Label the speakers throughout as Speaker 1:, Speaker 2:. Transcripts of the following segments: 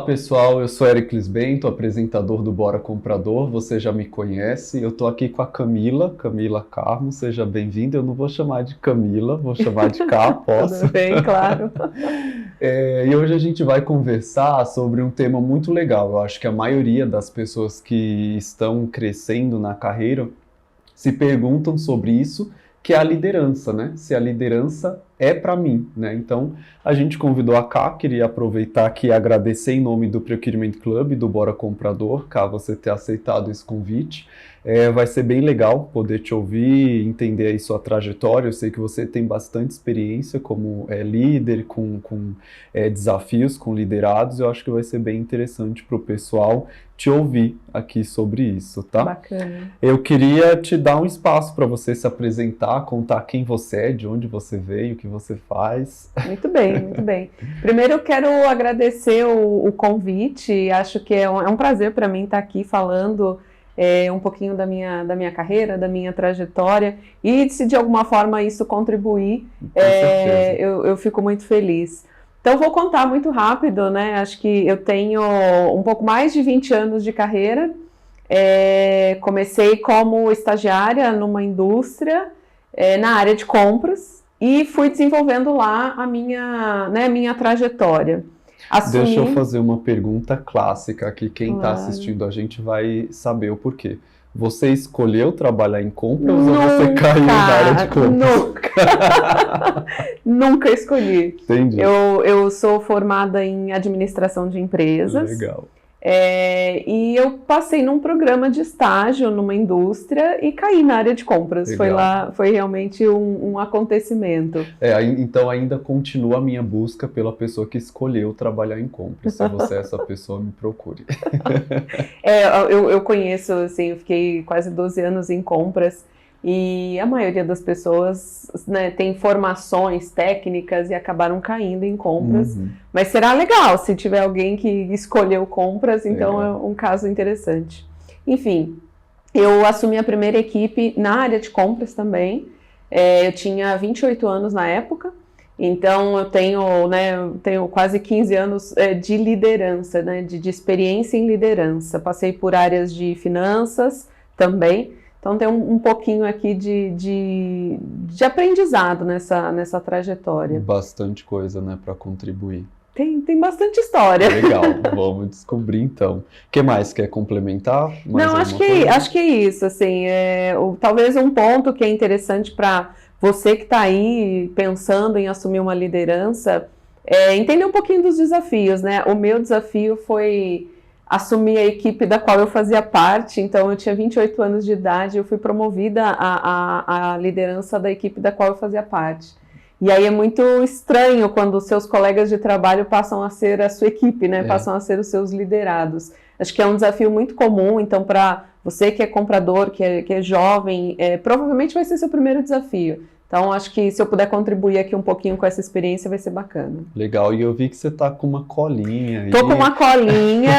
Speaker 1: pessoal, eu sou Éricles Bento, apresentador do Bora Comprador, você já me conhece, eu tô aqui com a Camila Carmo, seja bem-vinda, eu não vou chamar de Camila, vou chamar de Cá, posso?
Speaker 2: Tudo bem, claro.
Speaker 1: E hoje a gente vai conversar sobre um tema muito legal, eu acho que a maioria das pessoas que estão crescendo na carreira se perguntam sobre isso, que é a liderança, né? Se a liderança é para mim, né? Então, a gente convidou a Cá, queria aproveitar aqui e agradecer em nome do Procurement Club, do Bora Comprador, Cá, você ter aceitado esse convite. Vai ser bem legal poder te ouvir, entender aí sua trajetória. Eu sei que você tem bastante experiência como líder, com desafios, com liderados. Eu acho que vai ser bem interessante para o pessoal te ouvir aqui sobre isso, tá?
Speaker 2: Bacana.
Speaker 1: Eu queria te dar um espaço para você se apresentar, contar quem você é, de onde você veio, o que você faz.
Speaker 2: Muito bem, muito bem. Primeiro eu quero agradecer o convite, acho que é um prazer para mim estar aqui falando um pouquinho da minha carreira, da minha trajetória, e se de alguma forma isso contribuir, eu fico muito feliz. Então vou contar muito rápido, né? Acho que eu tenho um pouco mais de 20 anos de carreira. Comecei como estagiária numa indústria na área de compras e fui desenvolvendo lá a minha trajetória.
Speaker 1: Deixa eu fazer uma pergunta clássica que quem está
Speaker 2: Claro.
Speaker 1: assistindo a gente vai saber o porquê. Você escolheu trabalhar em compras ou você caiu na área de compras?
Speaker 2: Nunca! Nunca escolhi.
Speaker 1: Entendi.
Speaker 2: Eu sou formada em administração de empresas.
Speaker 1: Legal.
Speaker 2: E eu passei num programa de estágio numa indústria e caí na área de compras.
Speaker 1: Legal.
Speaker 2: Foi realmente um acontecento.
Speaker 1: Então ainda continua a minha busca pela pessoa que escolheu trabalhar em compras. Se você é essa pessoa, me procure.
Speaker 2: Eu conheço, assim, eu fiquei quase 12 anos em compras. E a maioria das pessoas, né, tem formações técnicas e acabaram caindo em compras.
Speaker 1: Uhum.
Speaker 2: Mas será legal se tiver alguém que escolheu compras, então
Speaker 1: Legal.
Speaker 2: é um caso interessante. Enfim, eu assumi a primeira equipe na área de compras também. Eu tinha 28 anos na época, então eu tenho quase 15 anos de liderança, né, de experiência em liderança. Passei por áreas de finanças também. Então tem um pouquinho aqui de aprendizado nessa trajetória.
Speaker 1: Bastante coisa, né, para contribuir.
Speaker 2: Tem bastante história.
Speaker 1: Legal, vamos descobrir então. O que mais quer complementar?
Speaker 2: Não, acho que é isso, assim, talvez um ponto que é interessante para você que está aí pensando em assumir uma liderança, entender um pouquinho dos desafios, né? O meu desafio foi assumi a equipe da qual eu fazia parte, então eu tinha 28 anos de idade, eu fui promovida à liderança da equipe da qual eu fazia parte. E aí é muito estranho quando os seus colegas de trabalho passam a ser a sua equipe, né? Passam a ser os seus liderados. Acho que é um desafio muito comum, então para você que é comprador, que é jovem, provavelmente vai ser seu primeiro desafio. Então, acho que se eu puder contribuir aqui um pouquinho com essa experiência, vai ser bacana.
Speaker 1: Legal, e eu vi que você tá com uma colinha aí.
Speaker 2: Tô com uma colinha,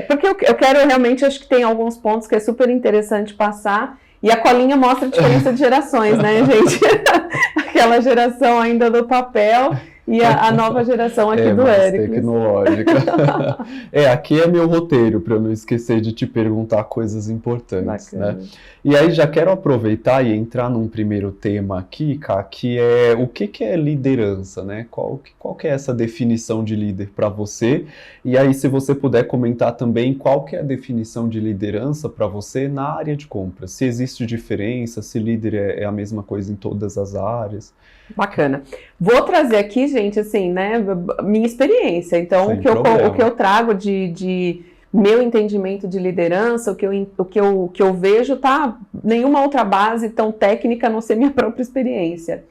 Speaker 2: porque eu quero realmente, acho que tem alguns pontos que é super interessante passar, e a colinha mostra a diferença de gerações, né, gente? Aquela geração ainda do papel e a nova geração aqui do
Speaker 1: mais
Speaker 2: Éricles.
Speaker 1: tecnológica. Aqui é meu roteiro, para eu não esquecer de te perguntar coisas importantes,
Speaker 2: Bacana.
Speaker 1: né? E aí já quero aproveitar e entrar num primeiro tema aqui, Cá, que é o que é liderança, né? Qual que é essa definição de líder para você? E aí, se você puder comentar também qual que é a definição de liderança para você na área de compras. Se existe diferença, se líder é a mesma coisa em todas as áreas.
Speaker 2: Bacana. Vou trazer aqui, gente, assim, né, minha experiência. Então,
Speaker 1: Sem
Speaker 2: o que
Speaker 1: problema.
Speaker 2: eu trago de meu entendimento de liderança, o que eu vejo, tá? Nenhuma outra base tão técnica a não ser minha própria experiência.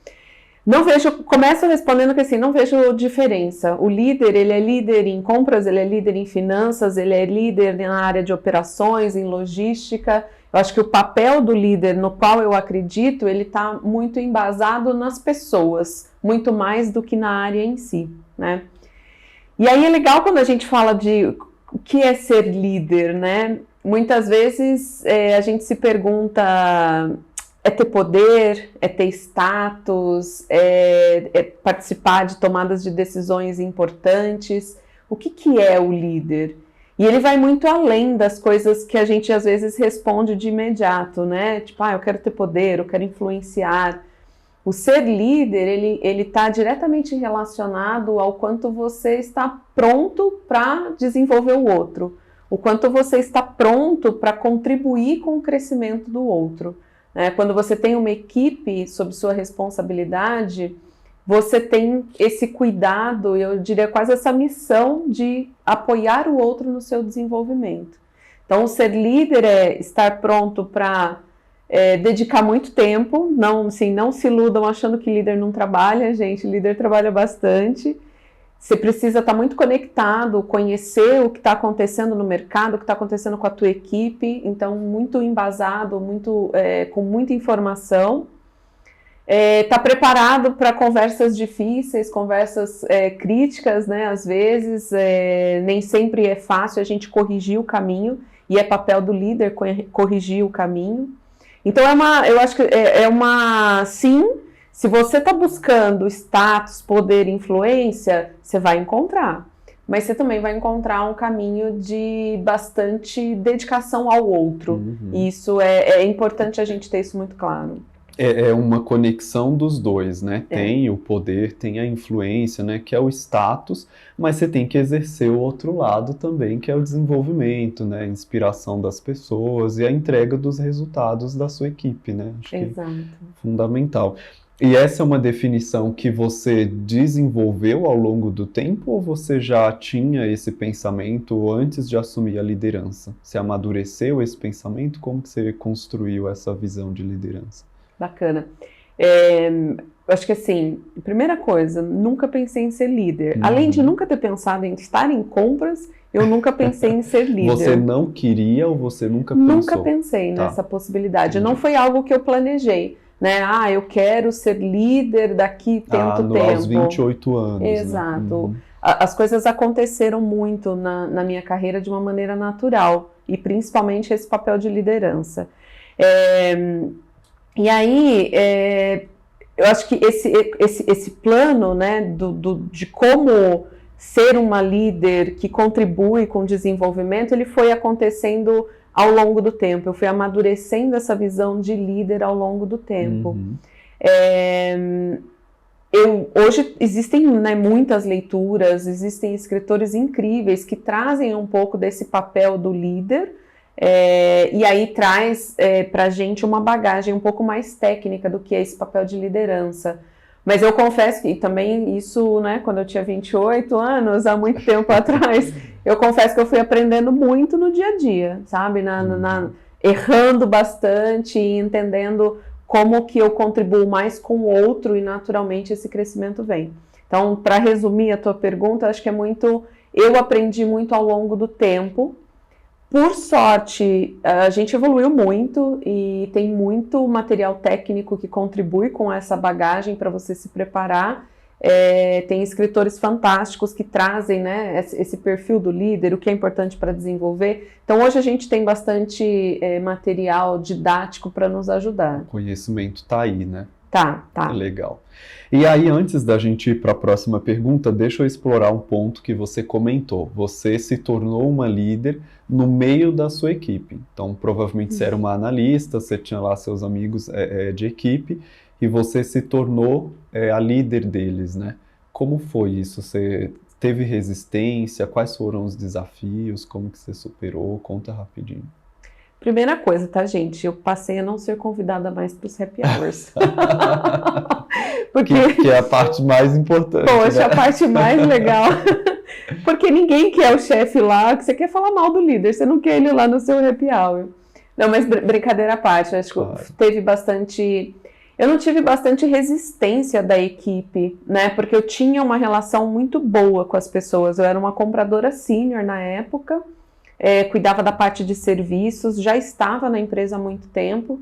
Speaker 2: Começo respondendo que assim, não vejo diferença. O líder, ele é líder em compras, ele é líder em finanças, ele é líder na área de operações, em logística. Eu acho que o papel do líder, no qual eu acredito, ele está muito embasado nas pessoas, muito mais do que na área em si, né? E aí é legal quando a gente fala de o que é ser líder, né? Muitas vezes a gente se pergunta, é ter poder, é ter status, é participar de tomadas de decisões importantes. o que é o líder? E ele vai muito além das coisas que a gente às vezes responde de imediato, né? Tipo, eu quero ter poder, eu quero influenciar. O ser líder, ele está diretamente relacionado ao quanto você está pronto para desenvolver o outro, o quanto você está pronto para contribuir com o crescimento do outro. Né? Quando você tem uma equipe sob sua responsabilidade, você tem esse cuidado, eu diria quase essa missão de apoiar o outro no seu desenvolvimento. Então, ser líder é estar pronto para dedicar muito tempo, não se iludam achando que líder não trabalha, gente, líder trabalha bastante. Você precisa estar muito conectado, conhecer o que está acontecendo no mercado, o que está acontecendo com a tua equipe, então muito embasado, com muita informação. Tá preparado para conversas difíceis, conversas críticas, né? Às vezes nem sempre é fácil a gente corrigir o caminho, e é papel do líder corrigir o caminho. Então eu acho que sim, se você está buscando status, poder, influência, você vai encontrar. Mas você também vai encontrar um caminho de bastante dedicação ao outro. Uhum. E isso é importante a gente ter isso muito claro.
Speaker 1: É uma conexão dos dois, né? Tem o poder, tem a influência, né? Que é o status, mas você tem que exercer o outro lado também, que é o desenvolvimento, né? A inspiração das pessoas e a entrega dos resultados da sua equipe, né? Acho
Speaker 2: Exato.
Speaker 1: Que é fundamental. E essa é uma definição que você desenvolveu ao longo do tempo ou você já tinha esse pensamento antes de assumir a liderança? Você amadureceu esse pensamento? Como que você construiu essa visão de liderança?
Speaker 2: Bacana. Eu acho que assim, primeira coisa, nunca pensei em ser líder. Além de nunca ter pensado em estar em compras, eu nunca pensei em ser líder.
Speaker 1: Você não queria ou você nunca pensou?
Speaker 2: Nunca pensei nessa possibilidade. Entendi. Não foi algo que eu planejei. Né? Eu quero ser líder daqui tanto tempo.
Speaker 1: Aos 28 anos.
Speaker 2: Exato. Né? As coisas aconteceram muito na minha carreira de uma maneira natural. E principalmente esse papel de liderança. E aí, eu acho que esse plano, né, de como ser uma líder que contribui com o desenvolvimento, ele foi acontecendo ao longo do tempo. Eu fui amadurecendo essa visão de líder ao longo do tempo. Uhum. Hoje existem, né, muitas leituras, existem escritores incríveis que trazem um pouco desse papel do líder, e aí traz para a gente uma bagagem um pouco mais técnica do que é esse papel de liderança. Mas eu confesso que também isso, né, quando eu tinha 28 anos, há muito tempo atrás, eu confesso que eu fui aprendendo muito no dia a dia, sabe? Errando bastante e entendendo como que eu contribuo mais com o outro e naturalmente esse crescimento vem. Então, para resumir a tua pergunta, acho que eu aprendi muito ao longo do tempo. Por sorte, a gente evoluiu muito e tem muito material técnico que contribui com essa bagagem para você se preparar. Tem escritores fantásticos que trazem, né, esse perfil do líder, o que é importante para desenvolver. Então, hoje a gente tem bastante material didático para nos ajudar.
Speaker 1: O conhecimento está aí, né?
Speaker 2: Tá.
Speaker 1: Legal. E aí, antes da gente ir para a próxima pergunta, deixa eu explorar um ponto que você comentou. Você se tornou uma líder no meio da sua equipe. Então, provavelmente você era uma analista, você tinha lá seus amigos de equipe, e você se tornou a líder deles, né? Como foi isso? Você teve resistência? Quais foram os desafios? Como que você superou? Conta rapidinho.
Speaker 2: Primeira coisa, tá, gente? Eu passei a não ser convidada mais para os happy hours.
Speaker 1: Que é a parte mais importante.
Speaker 2: Poxa,
Speaker 1: né?
Speaker 2: A parte mais legal. Porque ninguém quer o chefe lá, que você quer falar mal do líder, você não quer ele lá no seu happy hour. Não, mas brincadeira à parte, acho que teve bastante... Eu não tive bastante resistência da equipe, né? Porque eu tinha uma relação muito boa com as pessoas. Eu era uma compradora sênior na época, cuidava da parte de serviços, já estava na empresa há muito tempo.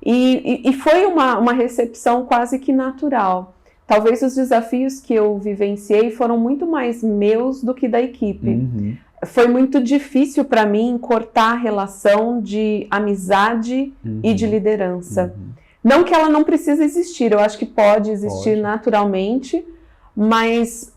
Speaker 2: E foi uma recepção quase que natural. Talvez os desafios que eu vivenciei foram muito mais meus do que da equipe. Uhum. Foi muito difícil para mim cortar a relação de amizade e de liderança. Uhum. Não que ela não precise existir, eu acho que pode existir naturalmente, mas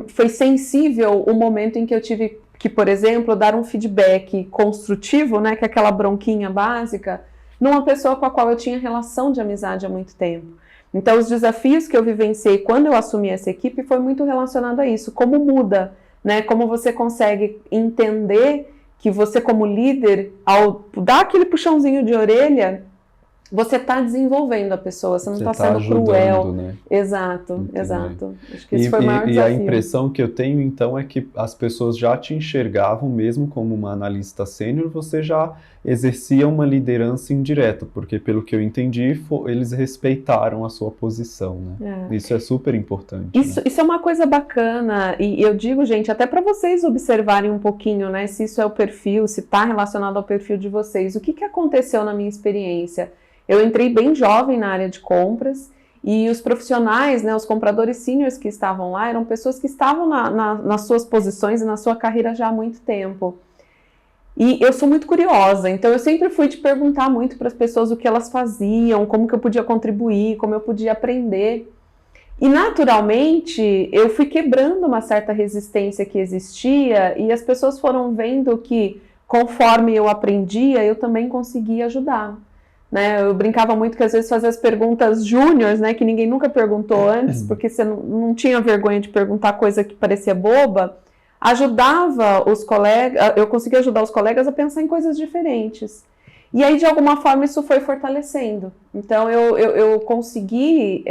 Speaker 2: foi sensível o momento em que eu tive que, por exemplo, dar um feedback construtivo, né, que é aquela bronquinha básica, numa pessoa com a qual eu tinha relação de amizade há muito tempo. Então, os desafios que eu vivenciei quando eu assumi essa equipe foi muito relacionado a isso, como muda, né, como você consegue entender que você, como líder, ao dar aquele puxãozinho de orelha, você está desenvolvendo a pessoa, você não está sendo
Speaker 1: ajudando,
Speaker 2: cruel.
Speaker 1: Né?
Speaker 2: Exato,
Speaker 1: Entendi.
Speaker 2: exato. Acho que esse foi o maior desafio.
Speaker 1: E a impressão que eu tenho, então, é que as pessoas já te enxergavam mesmo como uma analista sênior, você já exercia uma liderança indireta, porque, pelo que eu entendi, eles respeitaram a sua posição, né? Isso é super importante.
Speaker 2: Isso é uma coisa bacana, e eu digo, gente, até para vocês observarem um pouquinho, né, se isso é o perfil, se está relacionado ao perfil de vocês. O que aconteceu na minha experiência? Eu entrei bem jovem na área de compras e os profissionais, né, os compradores seniors que estavam lá, eram pessoas que estavam nas suas posições e na sua carreira já há muito tempo. E eu sou muito curiosa, então eu sempre fui de perguntar muito para as pessoas o que elas faziam, como que eu podia contribuir, como eu podia aprender. E naturalmente eu fui quebrando uma certa resistência que existia e as pessoas foram vendo que conforme eu aprendia, eu também conseguia ajudar. Né, eu brincava muito que às vezes fazia as perguntas júniores, né, que ninguém nunca perguntou antes, porque você não tinha vergonha de perguntar coisa que parecia boba, ajudava os colegas, eu conseguia ajudar os colegas a pensar em coisas diferentes. E aí, de alguma forma, isso foi fortalecendo. Então, eu consegui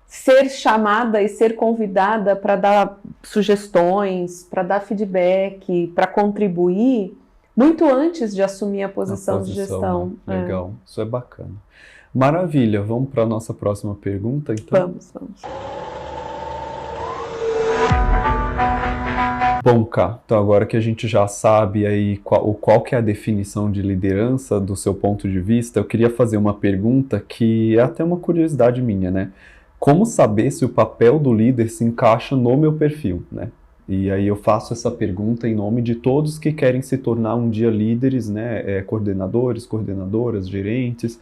Speaker 2: ser chamada e ser convidada para dar sugestões, para dar feedback, para contribuir, muito antes de assumir a posição de gestão.
Speaker 1: Né? Legal, isso é bacana. Maravilha, vamos para a nossa próxima pergunta, então?
Speaker 2: Vamos.
Speaker 1: Bom, Ká, então agora que a gente já sabe aí qual que é a definição de liderança do seu ponto de vista, eu queria fazer uma pergunta que é até uma curiosidade minha, né? Como saber se o papel do líder se encaixa no meu perfil, né? E aí eu faço essa pergunta em nome de todos que querem se tornar um dia líderes, né, coordenadores, coordenadoras, gerentes.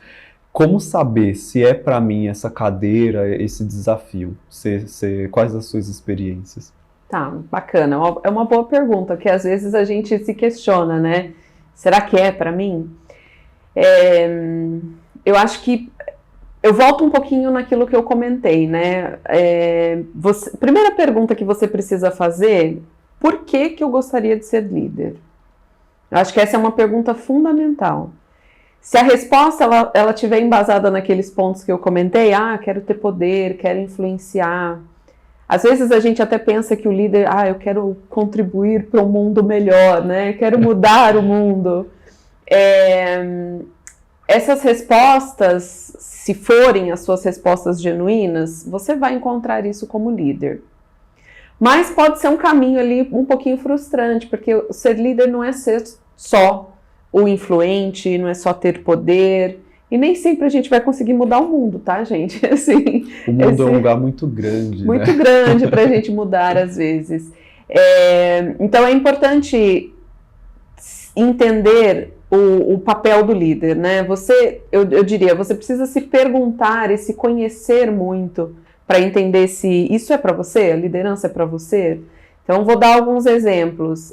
Speaker 1: Como saber se é para mim essa cadeira, esse desafio? Quais as suas experiências?
Speaker 2: Tá, bacana. É uma boa pergunta, que às vezes a gente se questiona, né? Será que é para mim? Eu acho que eu volto um pouquinho naquilo que eu comentei, né? Primeira pergunta que você precisa fazer, por que eu gostaria de ser líder? Eu acho que essa é uma pergunta fundamental. Se a resposta ela estiver embasada naqueles pontos que eu comentei, quero ter poder, quero influenciar. Às vezes a gente até pensa que o líder, eu quero contribuir para um mundo melhor, né? Quero mudar o mundo. Essas respostas, se forem as suas respostas genuínas, você vai encontrar isso como líder. Mas pode ser um caminho ali um pouquinho frustrante, porque ser líder não é ser só o influente, não é só ter poder, e nem sempre a gente vai conseguir mudar o mundo, tá, gente? Assim,
Speaker 1: o mundo é um lugar muito grande,
Speaker 2: muito grande para a gente mudar às vezes. Então é importante entender o papel do líder, né? Eu diria, você precisa se perguntar e se conhecer muito para entender se isso é para você, a liderança é para você. Então, vou dar alguns exemplos.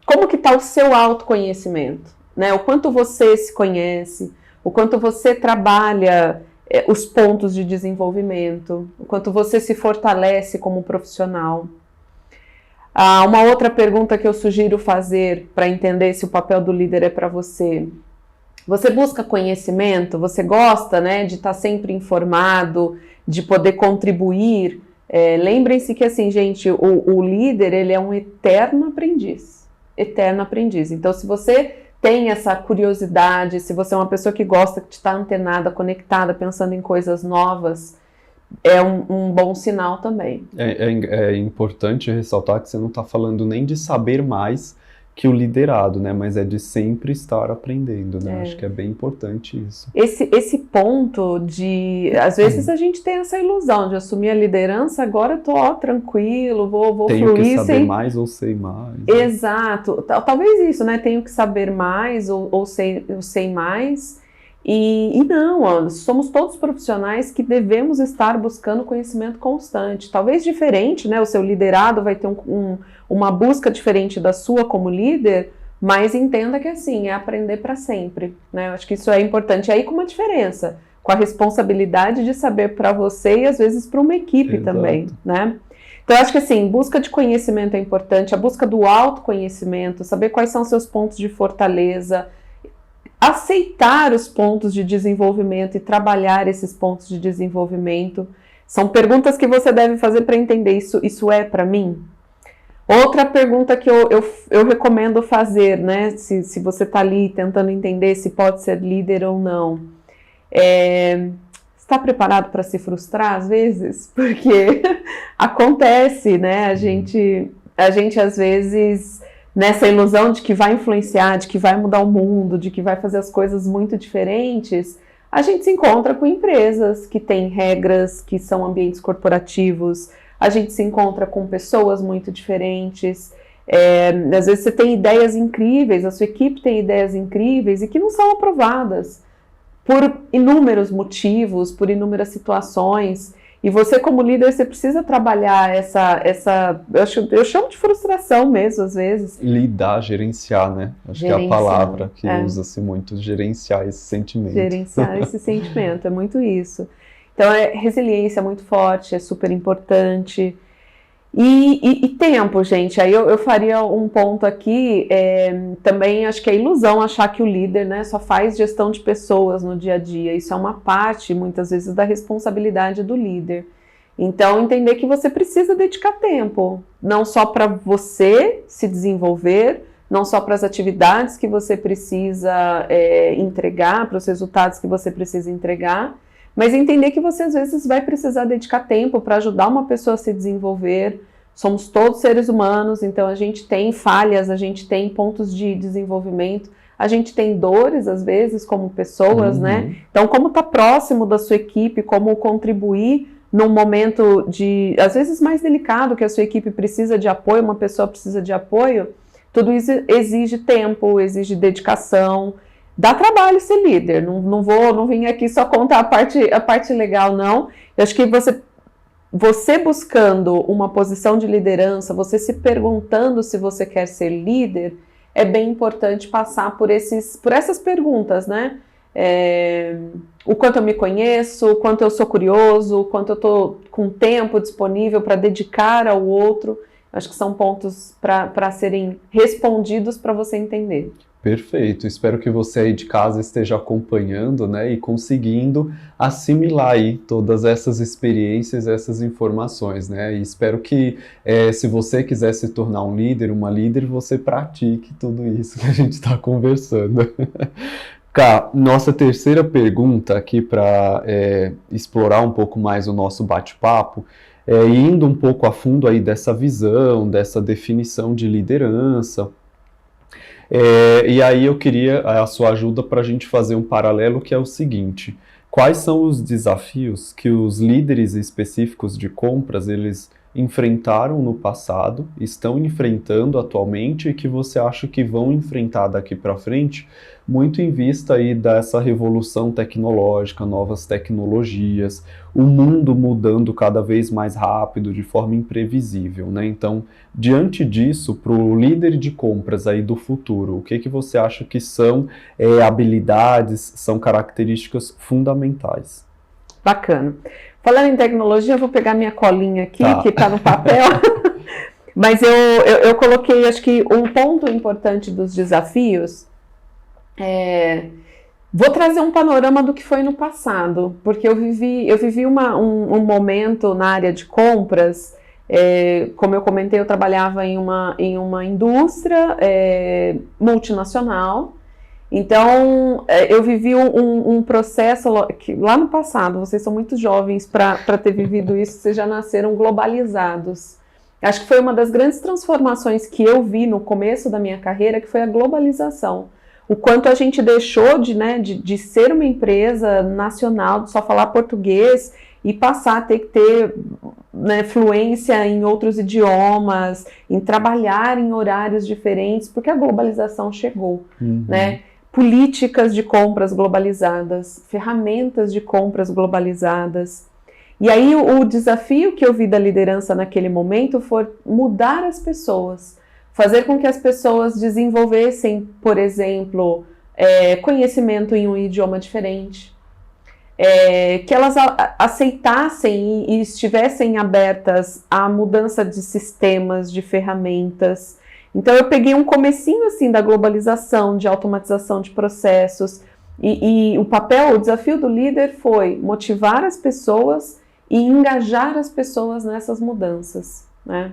Speaker 2: Como que está o seu autoconhecimento? Né? O quanto você se conhece, o quanto você trabalha os pontos de desenvolvimento, o quanto você se fortalece como profissional. Uma outra pergunta que eu sugiro fazer para entender se o papel do líder é para você. Você busca conhecimento? Você gosta, né, de estar sempre informado, de poder contribuir? Lembrem-se que, assim, gente, o líder, ele é um eterno aprendiz. Eterno aprendiz. Então, se você tem essa curiosidade, se você é uma pessoa que gosta de estar antenada, conectada, pensando em coisas novas, é um bom sinal também.
Speaker 1: É importante ressaltar que você não está falando nem de saber mais que o liderado, né? Mas é de sempre estar aprendendo, né? Acho que é bem importante isso.
Speaker 2: Esse ponto de... Às vezes a gente tem essa ilusão de assumir a liderança, agora eu tô tranquilo, vou
Speaker 1: Tenho
Speaker 2: fluir.
Speaker 1: Tenho que saber mais ou sei mais.
Speaker 2: Exato. Talvez isso, né? Tenho que saber mais ou sei mais. E não, ó, somos todos profissionais que devemos estar buscando conhecimento constante. Talvez diferente, né? O seu liderado vai ter uma busca diferente da sua como líder, mas entenda que assim, é aprender para sempre, né? Eu acho que isso é importante. E aí com uma diferença, com a responsabilidade de saber para você e às vezes para uma equipe também, né? Então, eu acho que assim, busca de conhecimento é importante, a busca do autoconhecimento, saber quais são seus pontos de fortaleza, aceitar os pontos de desenvolvimento e trabalhar esses pontos de desenvolvimento. São perguntas que você deve fazer para entender isso é para mim? Outra pergunta que eu recomendo fazer, né? Se você está ali tentando entender se pode ser líder ou não. Está preparado para se frustrar às vezes? Porque acontece, né? A gente às vezes, nessa ilusão de que vai influenciar, de que vai mudar o mundo, de que vai fazer as coisas muito diferentes, a gente se encontra com empresas que têm regras, que são ambientes corporativos, a gente se encontra com pessoas muito diferentes, às vezes você tem ideias incríveis, a sua equipe tem ideias incríveis e que não são aprovadas por inúmeros motivos, por inúmeras situações, e você como líder, você precisa trabalhar eu chamo de frustração mesmo, às vezes.
Speaker 1: Lidar, gerenciar, né? Acho que é a palavra que usa-se muito, gerenciar esse sentimento.
Speaker 2: Gerenciar esse sentimento, é muito isso. Então, resiliência é muito forte, é super importante. E tempo, gente, aí eu faria um ponto aqui, também acho que é ilusão achar que o líder, né, só faz gestão de pessoas no dia a dia, isso é uma parte, muitas vezes, da responsabilidade do líder. Então, entender que você precisa dedicar tempo, não só para você se desenvolver, não só para as atividades que você precisa entregar, para os resultados que você precisa entregar, mas entender que você às vezes vai precisar dedicar tempo para ajudar uma pessoa a se desenvolver. Somos todos seres humanos, então a gente tem falhas, a gente tem pontos de desenvolvimento, a gente tem dores às vezes como pessoas, né? Então como estar próximo da sua equipe, como contribuir num momento às vezes mais delicado, que a sua equipe precisa de apoio, uma pessoa precisa de apoio, tudo isso exige tempo, exige dedicação. Dá trabalho ser líder, não vim aqui só contar a parte legal, não. Eu acho que você buscando uma posição de liderança, você se perguntando se você quer ser líder, é bem importante passar por essas perguntas, né? O quanto eu me conheço, o quanto eu sou curioso, o quanto eu estou com tempo disponível para dedicar ao outro. Acho que são pontos para serem respondidos para você entender.
Speaker 1: Perfeito, espero que você aí de casa esteja acompanhando, né, e conseguindo assimilar aí todas essas experiências, essas informações, né, e espero que se você quiser se tornar um líder, uma líder, você pratique tudo isso que a gente está conversando. Cá, nossa terceira pergunta aqui para explorar um pouco mais o nosso bate-papo, indo um pouco a fundo aí dessa visão, dessa definição de liderança. E aí eu queria a sua ajuda para a gente fazer um paralelo, que é o seguinte: quais são os desafios que os líderes específicos de compras eles enfrentaram no passado, estão enfrentando atualmente e que você acha que vão enfrentar daqui para frente, muito em vista aí dessa revolução tecnológica, novas tecnologias, o mundo mudando cada vez mais rápido, de forma imprevisível, né? Então, diante disso, para o líder de compras aí do futuro, o que você acha que são habilidades, são características fundamentais?
Speaker 2: Bacana. Falando em tecnologia, eu vou pegar minha colinha aqui, que está no papel, mas eu coloquei, acho que um ponto importante dos desafios, vou trazer um panorama do que foi no passado, porque eu vivi um momento na área de compras, como eu comentei, eu trabalhava em uma indústria multinacional. Então, eu vivi um processo que lá no passado, vocês são muito jovens para ter vivido isso, vocês já nasceram globalizados. Acho que foi uma das grandes transformações que eu vi no começo da minha carreira, que foi a globalização. O quanto a gente deixou de ser uma empresa nacional, de só falar português e passar a ter que ter fluência em outros idiomas, em trabalhar em horários diferentes, porque a globalização chegou, né? políticas de compras globalizadas, ferramentas de compras globalizadas. E aí o desafio que eu vi da liderança naquele momento foi mudar as pessoas, fazer com que as pessoas desenvolvessem, por exemplo, conhecimento em um idioma diferente, que elas aceitassem e estivessem abertas à mudança de sistemas, de ferramentas. Então eu peguei um comecinho assim da globalização, de automatização de processos, e o desafio do líder foi motivar as pessoas e engajar as pessoas nessas mudanças, né?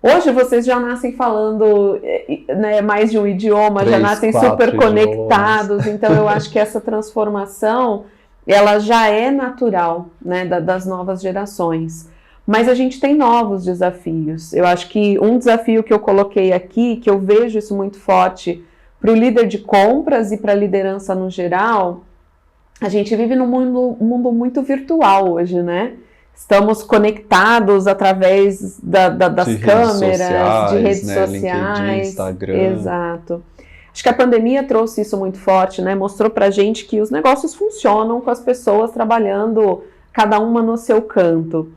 Speaker 2: Hoje vocês já nascem falando, né, mais de um idioma, já nascem super conectados, então eu acho que essa transformação, ela já é natural, né, das novas gerações. Mas a gente tem novos desafios. Eu acho que um desafio que eu coloquei aqui, que eu vejo isso muito forte para o líder de compras e para a liderança no geral, a gente vive num mundo muito virtual hoje, né? Estamos conectados através das câmeras, de redes sociais,
Speaker 1: LinkedIn, Instagram.
Speaker 2: Exato. Acho que a pandemia trouxe isso muito forte, né? Mostrou pra gente que os negócios funcionam com as pessoas trabalhando, cada uma no seu canto.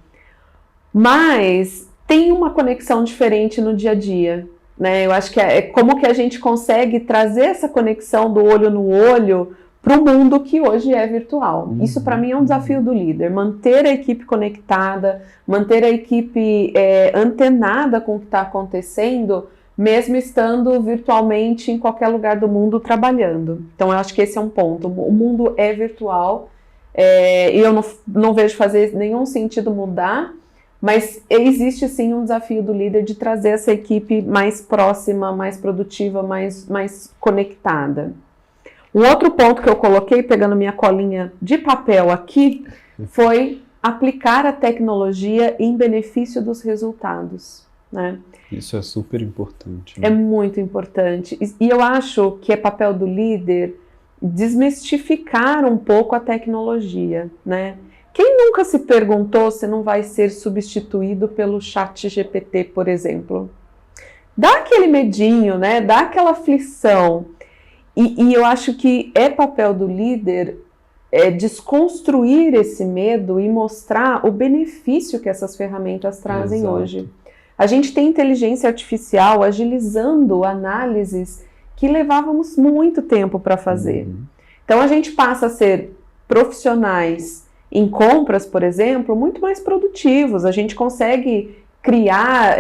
Speaker 2: Mas tem uma conexão diferente no dia a dia, né? Eu acho que é como que a gente consegue trazer essa conexão do olho no olho para o mundo que hoje é virtual. Isso para mim é um desafio do líder, manter a equipe conectada, manter a equipe antenada com o que está acontecendo, mesmo estando virtualmente em qualquer lugar do mundo trabalhando. Então eu acho que esse é um ponto. O mundo é virtual e eu não vejo fazer nenhum sentido mudar, mas existe sim um desafio do líder de trazer essa equipe mais próxima, mais produtiva, mais conectada. Um outro ponto que eu coloquei, pegando minha colinha de papel aqui, foi aplicar a tecnologia em benefício dos resultados, né?
Speaker 1: Isso é super importante. Né?
Speaker 2: É muito importante. E eu acho que é papel do líder desmistificar um pouco a tecnologia, né? Quem nunca se perguntou se não vai ser substituído pelo ChatGPT, por exemplo? Dá aquele medinho, né? Dá aquela aflição. E eu acho que é papel do líder desconstruir esse medo e mostrar o benefício que essas ferramentas trazem hoje. A gente tem inteligência artificial agilizando análises que levávamos muito tempo para fazer. Então a gente passa a ser profissionais em compras, por exemplo, muito mais produtivos. A gente consegue criar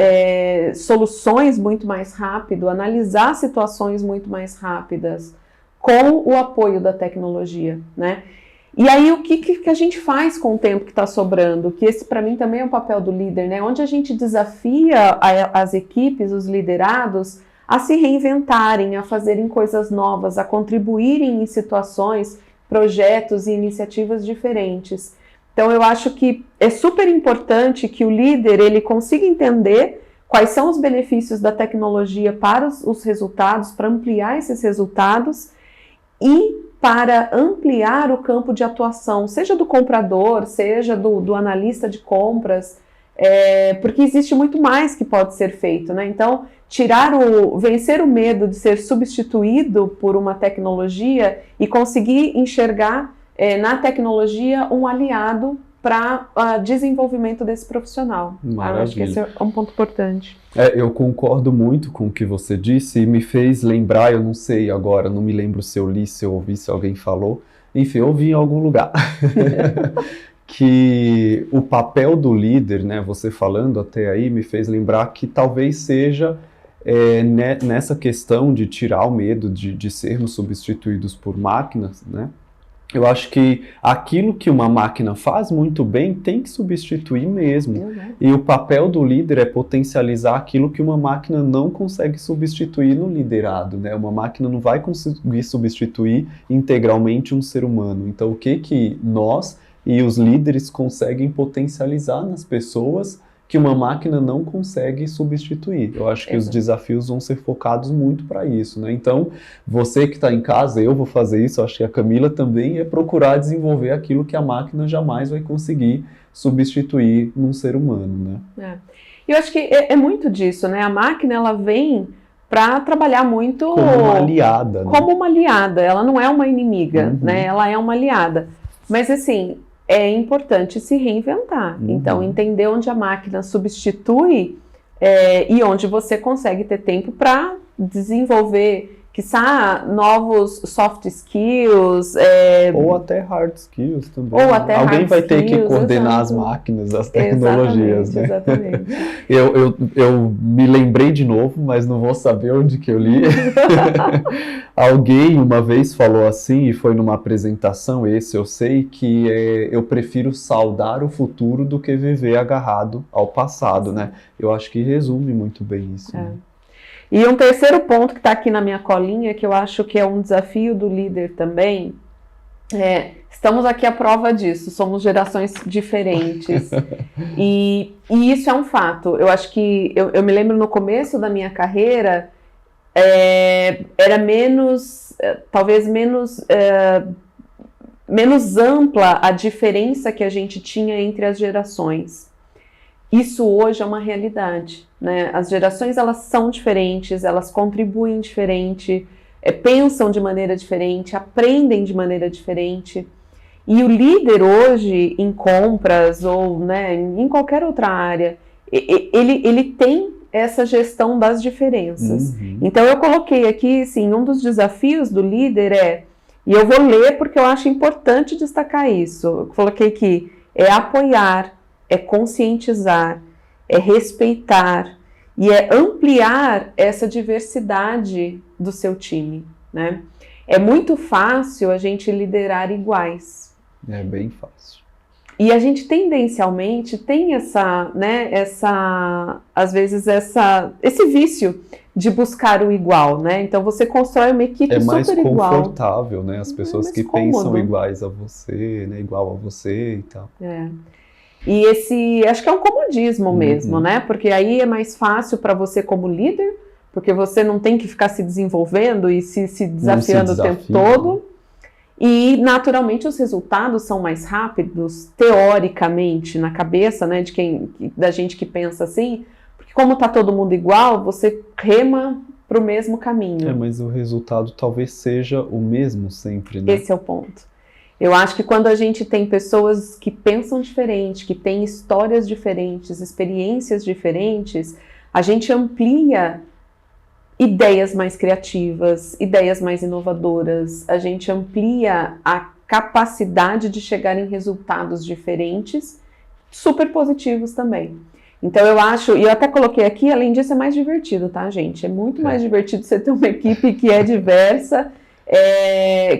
Speaker 2: soluções muito mais rápido, analisar situações muito mais rápidas com o apoio da tecnologia, né? E aí o que a gente faz com o tempo que está sobrando? Que esse para mim também é um papel do líder, né? Onde a gente desafia as equipes, os liderados, a se reinventarem, a fazerem coisas novas, a contribuírem em situações, projetos e iniciativas diferentes. Então eu acho que é super importante que o líder ele consiga entender quais são os benefícios da tecnologia para os resultados, para ampliar esses resultados e para ampliar o campo de atuação, seja do comprador, seja do analista de compras, porque existe muito mais que pode ser feito, né? Então, vencer o medo de ser substituído por uma tecnologia e conseguir enxergar na tecnologia um aliado para desenvolvimento desse profissional.
Speaker 1: Maravilha.
Speaker 2: Acho que esse é um ponto importante.
Speaker 1: Eu concordo muito com o que você disse e me fez lembrar, eu não sei agora, não me lembro se eu li, se eu ouvi, se alguém falou, enfim, eu ouvi em algum lugar, que o papel do líder, né, você falando até aí, me fez lembrar que talvez seja nessa questão de tirar o medo de sermos substituídos por máquinas, né? Eu acho que aquilo que uma máquina faz muito bem tem que substituir mesmo. E o papel do líder é potencializar aquilo que uma máquina não consegue substituir no liderado, né? Uma máquina não vai conseguir substituir integralmente um ser humano. Então, o que nós e os líderes conseguem potencializar nas pessoas que uma máquina não consegue substituir. Eu acho que os desafios vão ser focados muito para isso, né? Então, você que está em casa, eu vou fazer isso, acho que a Camila também, é procurar desenvolver aquilo que a máquina jamais vai conseguir substituir num ser humano, né?
Speaker 2: Eu acho que é muito disso, né? A máquina, ela vem para trabalhar muito
Speaker 1: como uma aliada, né?
Speaker 2: Como uma aliada, ela não é uma inimiga,
Speaker 1: Uhum.
Speaker 2: né? Ela é uma aliada. Mas assim, é importante se reinventar.
Speaker 1: Uhum.
Speaker 2: Então, entender onde a máquina substitui e onde você consegue ter tempo para desenvolver, quiçá, novos soft skills.
Speaker 1: Ou até hard skills também.
Speaker 2: Ou até
Speaker 1: Alguém
Speaker 2: hard
Speaker 1: vai ter que
Speaker 2: skills,
Speaker 1: coordenar as
Speaker 2: exato.
Speaker 1: máquinas, as tecnologias, né?
Speaker 2: Exatamente.
Speaker 1: Eu me lembrei de novo, mas não vou saber onde que eu li. Alguém uma vez falou assim, e foi numa apresentação, esse eu sei, que eu prefiro saudar o futuro do que viver agarrado ao passado, né? Eu acho que resume muito bem isso. Né?
Speaker 2: E um terceiro ponto que está aqui na minha colinha, que eu acho que é um desafio do líder também, estamos aqui à prova disso, somos gerações diferentes. E isso é um fato. Eu acho que, eu me lembro no começo da minha carreira, era talvez menos ampla a diferença que a gente tinha entre as gerações. Isso hoje é uma realidade, né? As gerações, elas são diferentes, elas contribuem diferente, pensam de maneira diferente, aprendem de maneira diferente. E o líder hoje, em compras ou, né, em qualquer outra área, ele tem essa gestão das diferenças.
Speaker 1: Uhum.
Speaker 2: Então eu coloquei aqui, assim, um dos desafios do líder e eu vou ler porque eu acho importante destacar isso, eu coloquei que é apoiar, é conscientizar, é respeitar e é ampliar essa diversidade do seu time, né? É muito fácil a gente liderar iguais.
Speaker 1: É bem fácil.
Speaker 2: E a gente tendencialmente tem às vezes esse vício de buscar o igual, né? Então você constrói uma equipe super igual.
Speaker 1: É mais confortável, né? As pessoas que pensam iguais a você, né? Igual a você e tal.
Speaker 2: E acho que é um comodismo mesmo, né? Porque aí é mais fácil para você como líder, porque você não tem que ficar se desenvolvendo e se desafiando o tempo todo. E, naturalmente, os resultados são mais rápidos, teoricamente, na cabeça, né, da gente que pensa assim, porque como está todo mundo igual, você rema para o mesmo caminho.
Speaker 1: Mas o resultado talvez seja o mesmo sempre, né?
Speaker 2: Esse é o ponto. Eu acho que quando a gente tem pessoas que pensam diferente, que têm histórias diferentes, experiências diferentes, a gente amplia ideias mais criativas, ideias mais inovadoras, a gente amplia a capacidade de chegar em resultados diferentes, super positivos também. Então eu acho, e eu até coloquei aqui, além disso é mais divertido, tá, gente? É muito mais divertido você ter uma equipe que é diversa,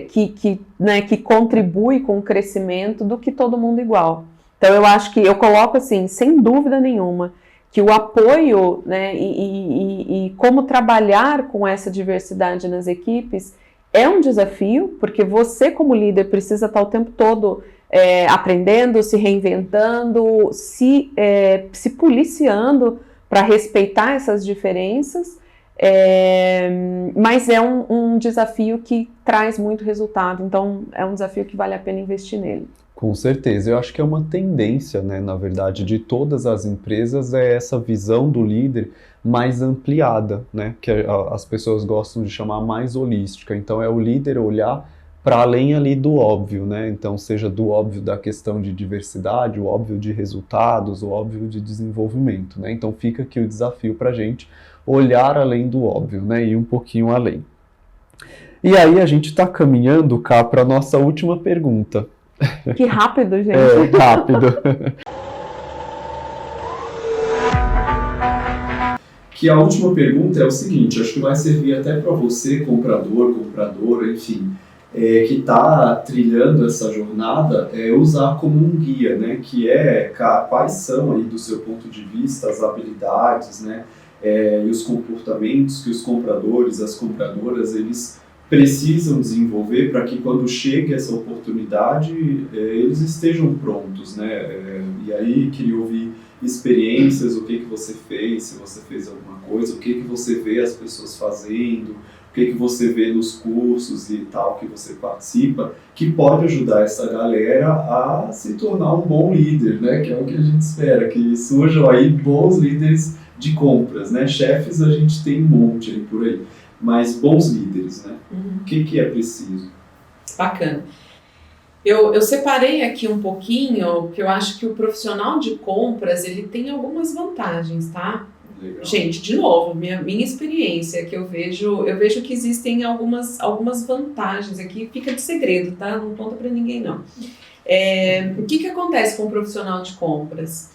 Speaker 2: que contribui com o crescimento do que todo mundo igual. Então eu acho que, eu coloco assim, sem dúvida nenhuma, que o apoio, né, e como trabalhar com essa diversidade nas equipes é um desafio, porque você como líder precisa estar o tempo todo aprendendo, se reinventando, se policiando para respeitar essas diferenças, mas é um desafio que traz muito resultado, então é um desafio que vale a pena investir nele.
Speaker 1: Com certeza, eu acho que é uma tendência, né, na verdade, de todas as empresas, essa visão do líder mais ampliada, né, que as pessoas gostam de chamar mais holística. Então é o líder olhar para além ali do óbvio, né, então seja do óbvio da questão de diversidade, o óbvio de resultados, o óbvio de desenvolvimento, né, então fica aqui o desafio para a gente olhar além do óbvio, né, e um pouquinho além. E aí a gente está caminhando cá para a nossa última pergunta.
Speaker 2: Que rápido, gente.
Speaker 1: Rápido. Que a última pergunta é o seguinte, acho que vai servir até para você, comprador, compradora, enfim, que está trilhando essa jornada, usar como um guia, né, que quais são aí do seu ponto de vista as habilidades, né, e os comportamentos que os compradores, as compradoras, eles precisam desenvolver para que quando chegue essa oportunidade eles estejam prontos, né? E aí queria ouvir experiências, o que você fez, se você fez alguma coisa, o que você vê as pessoas fazendo, o que você vê nos cursos e tal que você participa, que pode ajudar essa galera a se tornar um bom líder, né? Que é o que a gente espera, que surjam aí bons líderes de compras, né? Chefes a gente tem um monte aí por aí, mas bons líderes, né? O que é preciso?
Speaker 2: Bacana. Eu separei aqui um pouquinho, porque eu acho que o profissional de compras, ele tem algumas vantagens, tá?
Speaker 1: Legal.
Speaker 2: Gente, de novo, minha experiência, que eu vejo que existem algumas vantagens aqui, fica de segredo, tá? Não conta pra ninguém, não. O que acontece com o profissional de compras?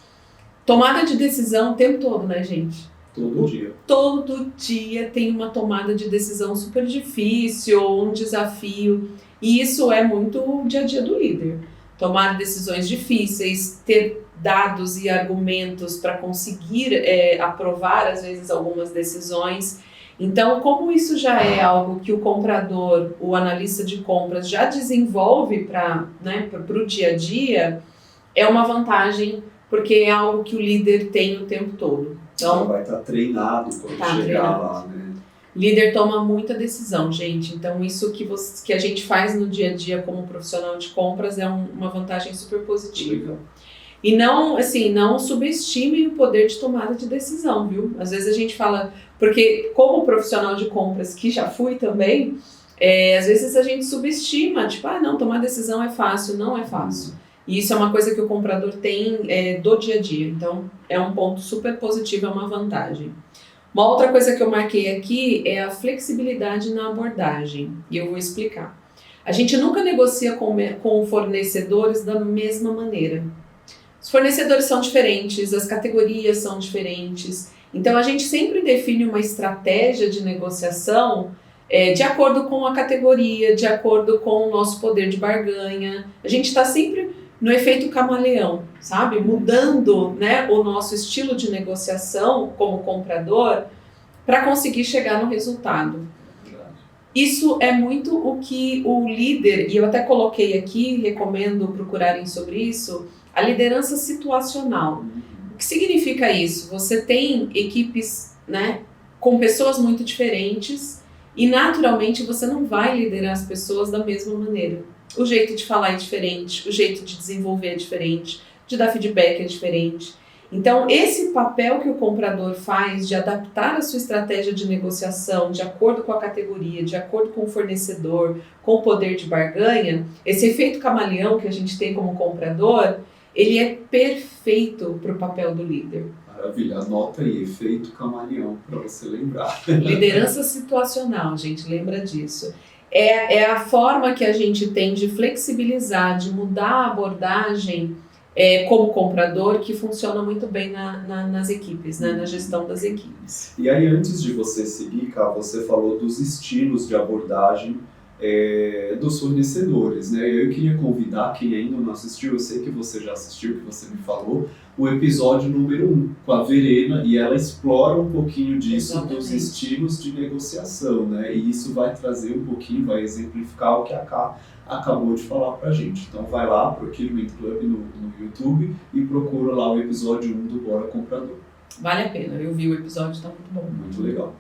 Speaker 2: Tomada de decisão o tempo todo, né, gente?
Speaker 1: Todo dia.
Speaker 2: Todo dia tem uma tomada de decisão super difícil, um desafio. E isso é muito o dia a dia do líder. Tomar decisões difíceis, ter dados e argumentos para conseguir aprovar, às vezes, algumas decisões. Então, como isso já é algo que o comprador, o analista de compras, já desenvolve para o dia a dia, é uma vantagem, porque é algo que o líder tem o tempo todo. Então,
Speaker 1: vai estar treinado quando chegar lá, né?
Speaker 2: Líder toma muita decisão, gente. Então, isso que a gente faz no dia a dia como profissional de compras é uma vantagem super positiva.
Speaker 1: Legal.
Speaker 2: E não subestimem o poder de tomada de decisão, viu? Às vezes a gente fala, porque como profissional de compras, que já fui também, às vezes a gente subestima, tipo, não, tomar decisão é fácil. Não é fácil. E isso é uma coisa que o comprador tem do dia a dia. Então, é um ponto super positivo, é uma vantagem. Uma outra coisa que eu marquei aqui é a flexibilidade na abordagem. E eu vou explicar. A gente nunca negocia com fornecedores da mesma maneira. Os fornecedores são diferentes, as categorias são diferentes. Então, a gente sempre define uma estratégia de negociação de acordo com a categoria, de acordo com o nosso poder de barganha. A gente está sempre no efeito camaleão, sabe? Mudando, né, o nosso estilo de negociação como comprador para conseguir chegar no resultado. Isso é muito o que o líder, e eu até coloquei aqui, recomendo procurarem sobre isso, a liderança situacional. O que significa isso? Você tem equipes, né, com pessoas muito diferentes e naturalmente você não vai liderar as pessoas da mesma maneira. O jeito de falar é diferente, o jeito de desenvolver é diferente, de dar feedback é diferente. Então, esse papel que o comprador faz de adaptar a sua estratégia de negociação de acordo com a categoria, de acordo com o fornecedor, com o poder de barganha, esse efeito camaleão que a gente tem como comprador, ele é perfeito para o papel do líder.
Speaker 1: Maravilha, anota aí, efeito camaleão, para você lembrar.
Speaker 2: Liderança situacional, gente, lembra disso. É a forma que a gente tem de flexibilizar, de mudar a abordagem como comprador, que funciona muito bem nas equipes, né? Na gestão das equipes.
Speaker 1: E aí, antes de você seguir, Ká, você falou dos estilos de abordagem dos fornecedores, né? Eu queria convidar quem ainda não assistiu, eu sei que você já assistiu, que você me falou, o episódio número 1 com a Verena, e ela explora um pouquinho disso. Exatamente. Dos estilos de negociação, né? E isso vai trazer um pouquinho, vai exemplificar o que a Ká acabou de falar pra gente. Então vai lá, procura o Club no YouTube e procura lá o episódio 1 do Bora Comprador.
Speaker 2: Vale a pena, eu vi o episódio, tá muito bom.
Speaker 1: Muito legal.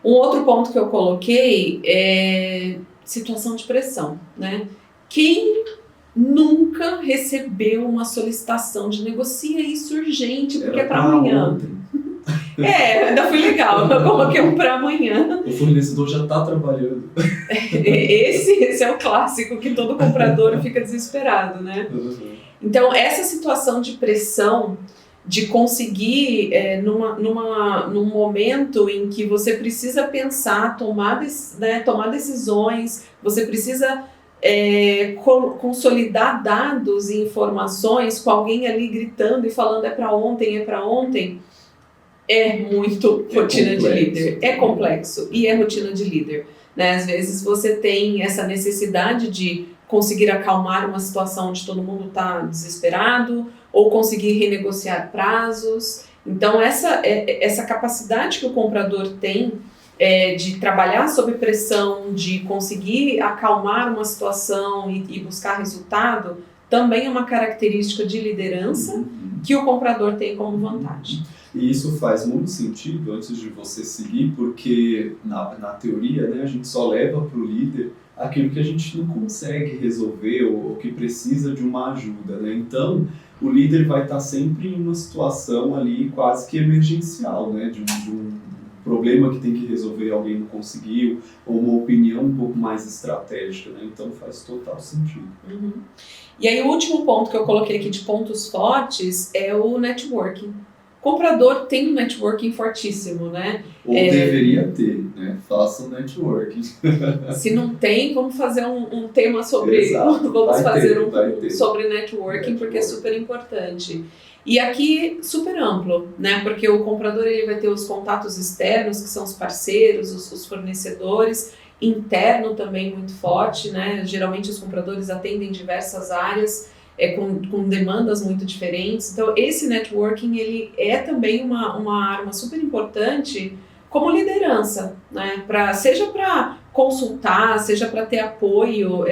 Speaker 2: Um outro ponto que eu coloquei é situação de pressão, né? Quem nunca recebeu uma solicitação de negocia isso urgente, porque é para amanhã?
Speaker 1: Ontem.
Speaker 2: Ainda foi legal, eu coloquei um para amanhã.
Speaker 1: O fornecedor já está trabalhando.
Speaker 2: Esse é o clássico que todo comprador fica desesperado, né?
Speaker 1: Uhum.
Speaker 2: Então, essa situação de pressão, de conseguir, num momento em que você precisa pensar, tomar decisões, você precisa consolidar dados e informações com alguém ali gritando e falando é para ontem, é muito rotina de líder. É complexo e é rotina de líder. Né? Às vezes você tem essa necessidade de conseguir acalmar uma situação onde todo mundo está desesperado, ou conseguir renegociar prazos. Então, essa capacidade que o comprador tem de trabalhar sob pressão, de conseguir acalmar uma situação e buscar resultado, também é uma característica de liderança que o comprador tem como vantagem.
Speaker 1: E isso faz muito sentido antes de você seguir, porque na teoria, né, a gente só leva para o líder aquilo que a gente não consegue resolver ou que precisa de uma ajuda, né? Então, o líder vai estar sempre em uma situação ali quase que emergencial, né? De um problema que tem que resolver, alguém não conseguiu, ou uma opinião um pouco mais estratégica, né? Então faz total sentido.
Speaker 2: Uhum. E aí o último ponto que eu coloquei aqui de pontos fortes é o networking. O comprador tem um networking fortíssimo, né?
Speaker 1: Ou deveria ter, né? Faça um networking.
Speaker 2: Se não tem, vamos fazer um tema sobre...
Speaker 1: Exato.
Speaker 2: Vamos fazer sobre networking,
Speaker 1: networking,
Speaker 2: porque é super importante. E aqui, super amplo, né? Porque o comprador ele vai ter os contatos externos, que são os parceiros, os fornecedores, interno também muito forte, né? Geralmente os compradores atendem diversas áreas, com demandas muito diferentes. Então, esse networking, ele é também uma arma super importante como liderança, né? Seja para consultar, seja para ter apoio,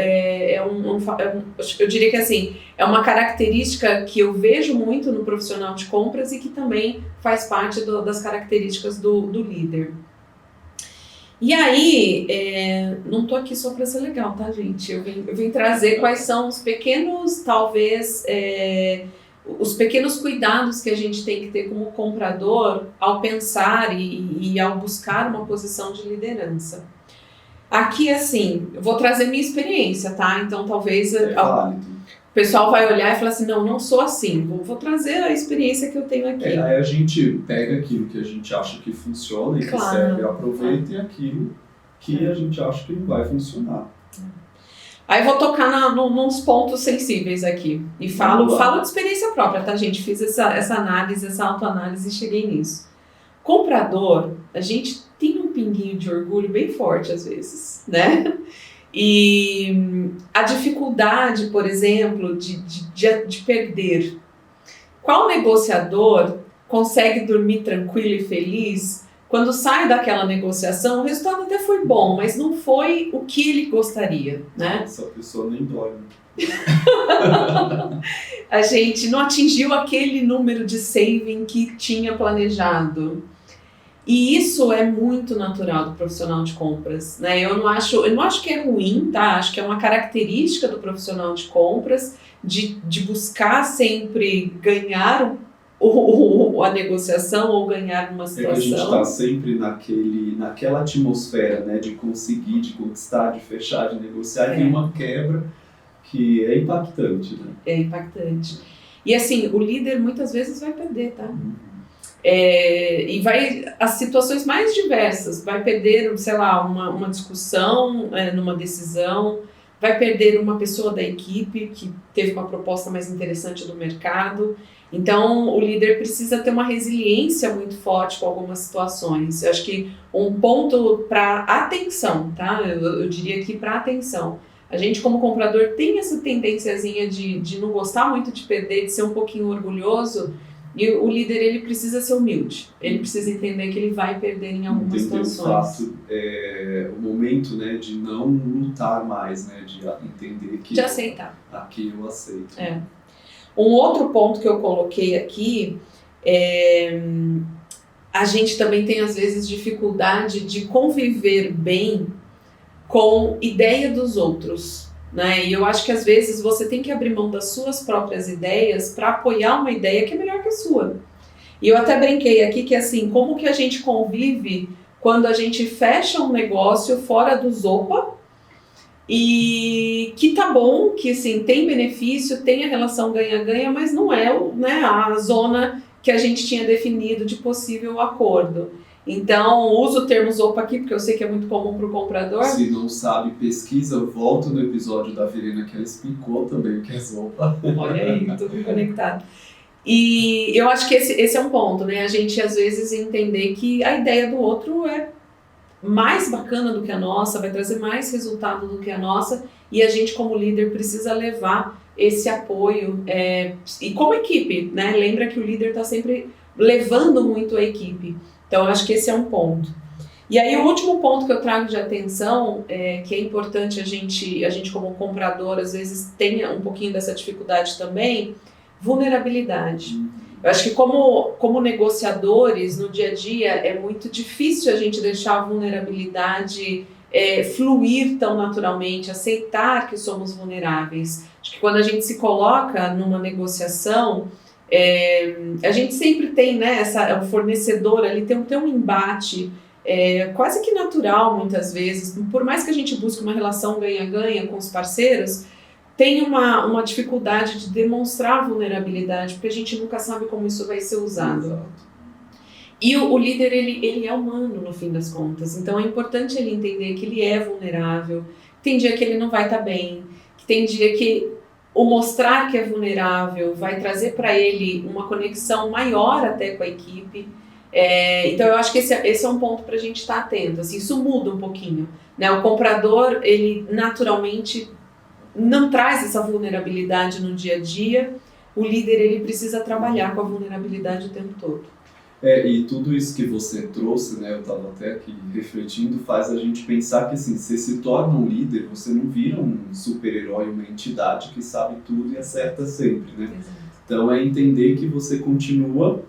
Speaker 2: eu diria que assim, é uma característica que eu vejo muito no profissional de compras e que também faz parte das características do líder. E aí, não estou aqui só para ser legal, tá, gente? Eu vim trazer quais são os pequenos, talvez, os pequenos cuidados que a gente tem que ter como comprador ao pensar e ao buscar uma posição de liderança. Aqui, assim, eu vou trazer minha experiência, tá? Então, talvez o pessoal vai olhar e falar assim, não sou assim. Vou trazer a experiência que eu tenho aqui.
Speaker 1: Aí a gente pega aquilo que a gente acha que funciona e que serve, aproveita, e aquilo que a gente acha que não vai funcionar.
Speaker 2: Aí eu vou tocar nos pontos sensíveis aqui. E falo de experiência própria, tá, gente? Fiz essa análise, essa autoanálise e cheguei nisso. Comprador, a gente tem um pinguinho de orgulho bem forte às vezes, né? E a dificuldade, por exemplo, de perder. Qual negociador consegue dormir tranquilo e feliz quando sai daquela negociação? O resultado até foi bom, mas não foi o que ele gostaria, né?
Speaker 1: Essa pessoa nem dorme.
Speaker 2: A gente não atingiu aquele número de saving que tinha planejado. E isso é muito natural do profissional de compras, né? Eu não acho que é ruim, tá? Acho que é uma característica do profissional de compras de buscar sempre ganhar a negociação ou ganhar uma situação.
Speaker 1: A gente está sempre naquela atmosfera, né? De conseguir, de conquistar, de fechar, de negociar, e tem uma quebra que é impactante, né?
Speaker 2: É impactante. E assim, o líder muitas vezes vai perder, tá? E as situações mais diversas, vai perder, sei lá, uma discussão numa decisão, vai perder uma pessoa da equipe que teve uma proposta mais interessante do mercado. Então, o líder precisa ter uma resiliência muito forte com algumas situações. Eu acho que um ponto para atenção, tá? Eu diria aqui para atenção. A gente, como comprador, tem essa tendênciazinha de não gostar muito de perder, de ser um pouquinho orgulhoso. E o líder, ele precisa ser humilde. Ele precisa entender que ele vai perder em algumas situações.
Speaker 1: O momento, né, de não lutar mais, né, de entender que...
Speaker 2: De aceitar.
Speaker 1: Aqui eu aceito.
Speaker 2: Um outro ponto que eu coloquei aqui a gente também tem, às vezes, dificuldade de conviver bem com ideia dos outros. Né? E eu acho que às vezes você tem que abrir mão das suas próprias ideias para apoiar uma ideia que é melhor que a sua. E eu até brinquei aqui que assim, como que a gente convive quando a gente fecha um negócio fora do Zopa e que tá bom, que assim, tem benefício, tem a relação ganha-ganha, mas não é, né, a zona que a gente tinha definido de possível acordo. Então, uso o termo Zopa aqui, porque eu sei que é muito comum para o comprador.
Speaker 1: Se não sabe, pesquisa, volta no episódio da Verena, que ela explicou também o que é Zopa.
Speaker 2: Olha aí, tudo conectado. E eu acho que esse é um ponto, né? A gente, às vezes, entender que a ideia do outro é mais bacana do que a nossa, vai trazer mais resultado do que a nossa, e a gente, como líder, precisa levar esse apoio. E como equipe, né? Lembra que o líder está sempre levando muito a equipe. Então, eu acho que esse é um ponto. E aí, o último ponto que eu trago de atenção, que é importante a gente como comprador, às vezes, tenha um pouquinho dessa dificuldade também, vulnerabilidade. Eu acho que como negociadores, no dia a dia, é muito difícil a gente deixar a vulnerabilidade fluir tão naturalmente, aceitar que somos vulneráveis. Acho que quando a gente se coloca numa negociação, a gente sempre tem, né, o fornecedor ali tem um embate quase que natural muitas vezes, por mais que a gente busque uma relação ganha-ganha com os parceiros, tem uma dificuldade de demonstrar vulnerabilidade, porque a gente nunca sabe como isso vai ser usado.
Speaker 1: Exato.
Speaker 2: E o líder, ele é humano no fim das contas, então é importante ele entender que ele é vulnerável, tem dia que ele não vai estar bem, que tem dia que o mostrar que é vulnerável vai trazer para ele uma conexão maior até com a equipe. Então eu acho que esse é um ponto para a gente estar atento, assim, isso muda um pouquinho, né? O comprador, ele naturalmente não traz essa vulnerabilidade no dia a dia, o líder, ele precisa trabalhar com a vulnerabilidade o tempo todo.
Speaker 1: E tudo isso que você trouxe, né, eu estava até aqui refletindo, faz a gente pensar que assim, você se torna um líder, você não vira um super-herói, uma entidade que sabe tudo e acerta sempre, né?
Speaker 2: Exato.
Speaker 1: Então é entender que você continua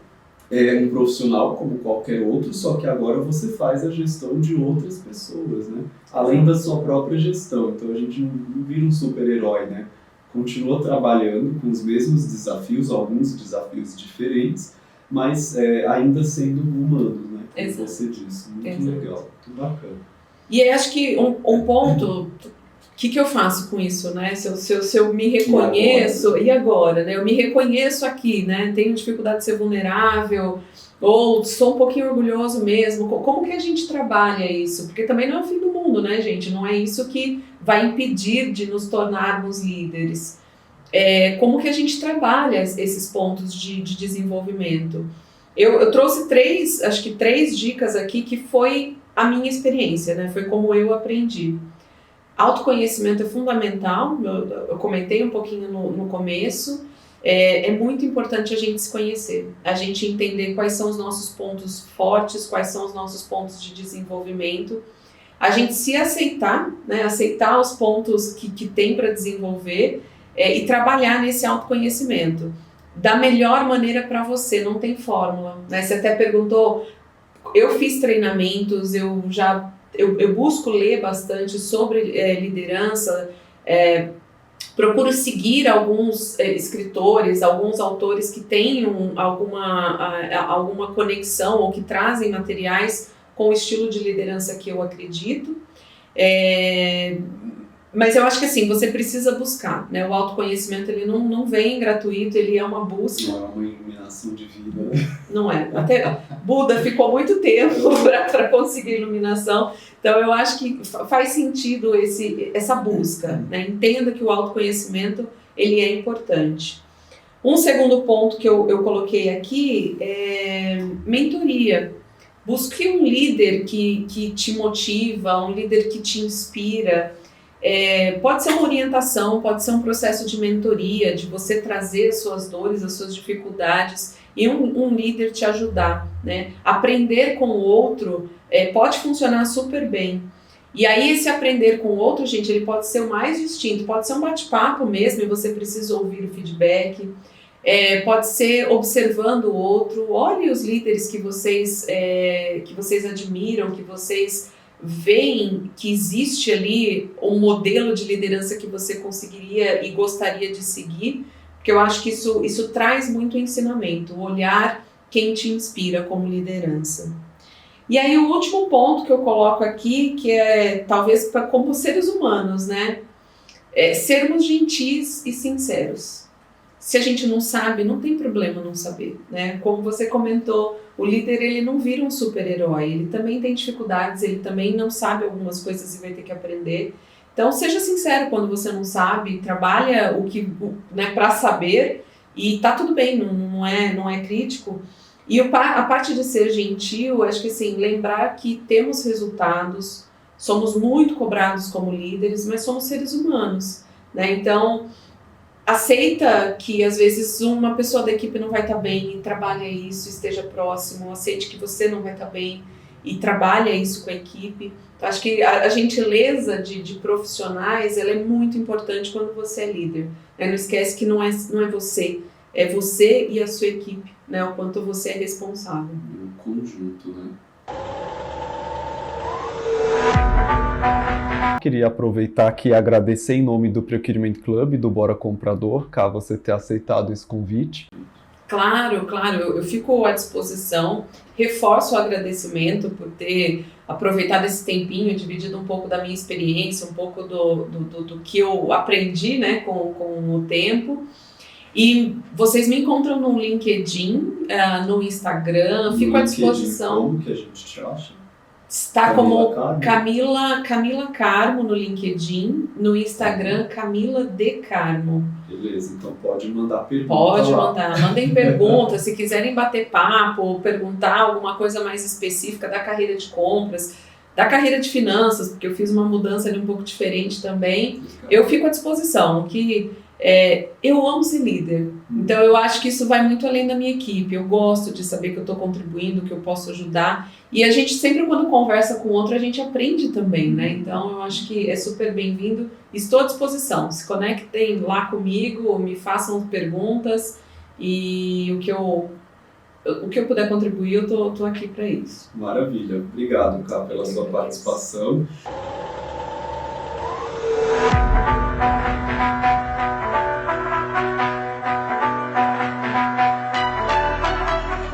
Speaker 1: um profissional como qualquer outro, só que agora você faz a gestão de outras pessoas, né? Além da sua própria gestão. Então a gente não vira um super-herói, né? Continua trabalhando com os mesmos desafios, alguns desafios diferentes, mas ainda sendo humano, né? Como
Speaker 2: Exato.
Speaker 1: você disse. Muito
Speaker 2: Exato.
Speaker 1: legal, muito bacana.
Speaker 2: E aí acho que um ponto, o que eu faço com isso, né? Se eu me reconheço, e agora, né? Eu me reconheço aqui, né? Tenho dificuldade de ser vulnerável, ou sou um pouquinho orgulhoso mesmo. Como que a gente trabalha isso? Porque também não é o fim do mundo, né, gente? Não é isso que vai impedir de nos tornarmos líderes. Como que a gente trabalha esses pontos de desenvolvimento? Eu trouxe acho que três dicas aqui que foi a minha experiência, né? Foi como eu aprendi. Autoconhecimento é fundamental, eu comentei um pouquinho no começo, é muito importante a gente se conhecer, a gente entender quais são os nossos pontos fortes, quais são os nossos pontos de desenvolvimento, a gente se aceitar, né? Aceitar os pontos que tem para desenvolver, e trabalhar nesse autoconhecimento da melhor maneira para você, não tem fórmula, né? Você até perguntou, eu fiz treinamentos, eu busco ler bastante sobre liderança, procuro seguir alguns escritores, alguns autores que tenham alguma conexão ou que trazem materiais com o estilo de liderança que eu acredito. Mas eu acho que assim, você precisa buscar, né? O autoconhecimento, ele não vem gratuito, ele é uma busca.
Speaker 1: Não é uma iluminação de vida, né?
Speaker 2: Não é. Até Buda ficou muito tempo para conseguir iluminação. Então eu acho que faz sentido essa busca, né? Entenda que o autoconhecimento, ele é importante. Um segundo ponto que eu coloquei aqui é mentoria. Busque um líder que te motiva, um líder que te inspira. Pode ser uma orientação, pode ser um processo de mentoria, de você trazer as suas dores, as suas dificuldades e um líder te ajudar, né? Aprender com o outro pode funcionar super bem. E aí esse aprender com o outro, gente, ele pode ser o mais distinto, pode ser um bate-papo mesmo e você precisa ouvir o feedback, pode ser observando o outro, olhe os líderes que vocês admiram, que vocês veem que existe ali um modelo de liderança que você conseguiria e gostaria de seguir, porque eu acho que isso traz muito ensinamento, olhar quem te inspira como liderança. E aí o último ponto que eu coloco aqui, que é talvez como seres humanos, né? Sermos gentis e sinceros. Se a gente não sabe, não tem problema não saber, né? Como você comentou, o líder, ele não vira um super-herói, ele também tem dificuldades, ele também não sabe algumas coisas e vai ter que aprender. Então, seja sincero quando você não sabe, trabalha né, para saber e tá tudo bem, não é crítico. E a parte de ser gentil, acho que assim, lembrar que temos resultados, somos muito cobrados como líderes, mas somos seres humanos, né? Então, aceita que às vezes uma pessoa da equipe não vai estar bem e trabalha isso, esteja próximo, aceite que você não vai estar bem e trabalha isso com a equipe. Então, acho que a gentileza de profissionais, ela é muito importante quando você é líder, né? Não esquece que não é você, é você e a sua equipe, né? O quanto você é responsável.
Speaker 1: Um conjunto, né? queria aproveitar aqui e agradecer em nome do Procurement Club, do Bora Comprador, Ká, você ter aceitado esse convite.
Speaker 2: Claro, eu fico à disposição, reforço o agradecimento por ter aproveitado esse tempinho, dividido um pouco da minha experiência, um pouco do que eu aprendi, né, com o tempo. E vocês me encontram no LinkedIn, no Instagram, fico à disposição.
Speaker 1: Como que a gente te acha?
Speaker 2: Está como Camila Carmo no LinkedIn, no Instagram Camila de Carmo.
Speaker 1: Beleza, então pode mandar perguntas.
Speaker 2: Pode mandar, mandem perguntas, se quiserem bater papo, perguntar alguma coisa mais específica da carreira de compras, da carreira de finanças, porque eu fiz uma mudança ali um pouco diferente também, eu fico à disposição, que eu amo ser líder, então eu acho que isso vai muito além da minha equipe, eu gosto de saber que eu estou contribuindo, que eu posso ajudar, e a gente sempre quando conversa com o outro a gente aprende também, né? Então eu acho que é super bem-vindo, estou à disposição, se conectem lá comigo, me façam perguntas e o que eu puder contribuir eu tô aqui para isso.
Speaker 1: Maravilha, obrigado, Ká, pela sua participação.